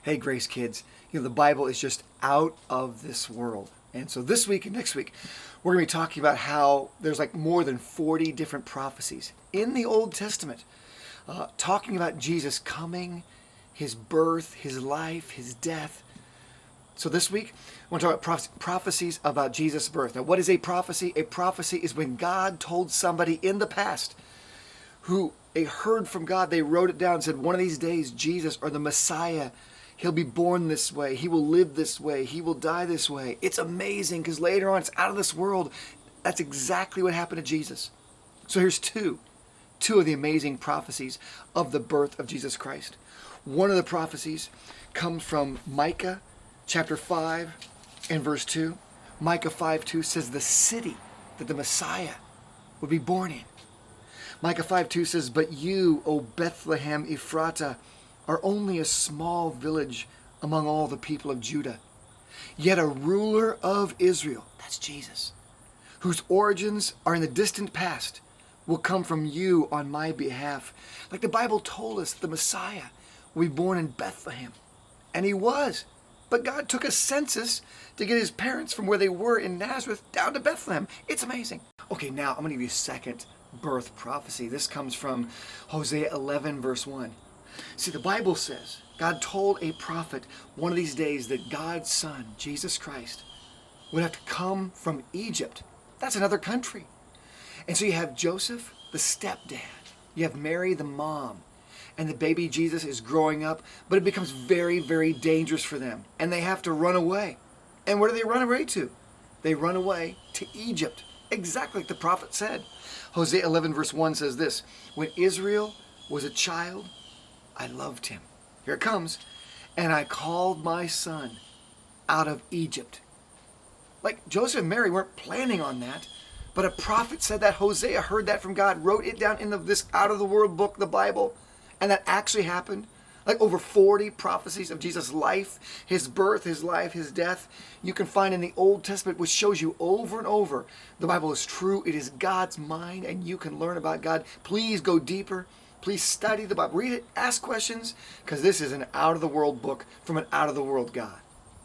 Hey, Grace kids, the Bible is just out of this world. And so this week and next week, we're going to be talking about how there's like more than 40 different prophecies in the Old Testament talking about Jesus coming, his birth, his life, his death. So this week, I want to talk about prophecies about Jesus' birth. Now, what is a prophecy? A prophecy is when God told somebody in the past who they heard from God, they wrote it down and said, one of these days, Jesus or the Messiah, he'll be born this way. He will live this way. He will die this way. It's amazing because later on, it's out of this world. That's exactly what happened to Jesus. So here's two of the amazing prophecies of the birth of Jesus Christ. One of the prophecies comes from Micah chapter 5 and verse 2. Micah 5:2 says the city that the Messiah would be born in. Micah 5:2 says, "But you, O Bethlehem Ephratah, are only a small village among all the people of Judah. Yet a ruler of Israel," that's Jesus, "whose origins are in the distant past, will come from you on my behalf." Like the Bible told us, the Messiah will be born in Bethlehem. And he was. But God took a census to get his parents from where they were in Nazareth down to Bethlehem. It's amazing. Okay, now I'm going to give you a second birth prophecy. This comes from Hosea 11 verse 1. See, the Bible says God told a prophet one of these days that God's son, Jesus Christ, would have to come from Egypt. That's another country. And so you have Joseph, the stepdad. You have Mary, the mom. And the baby Jesus is growing up, but it becomes very, very dangerous for them. And they have to run away. And where do they run away to? They run away to Egypt, exactly like the prophet said. Hosea 11 verse 1 says this, "When Israel was a child, I loved him." Here it comes. "And I called my son out of Egypt." Like Joseph and Mary weren't planning on that, but a prophet said that. Hosea heard that from God, wrote it down in this out-of-the-world book, the Bible, and that actually happened. Like over 40 prophecies of Jesus' life, his birth, his life, his death, you can find in the Old Testament, which shows you over and over the Bible is true. It is God's mind, and you can learn about God. Please go deeper. Please study the Bible. Read it. Ask questions, because this is an out-of-the-world book from an out-of-the-world God.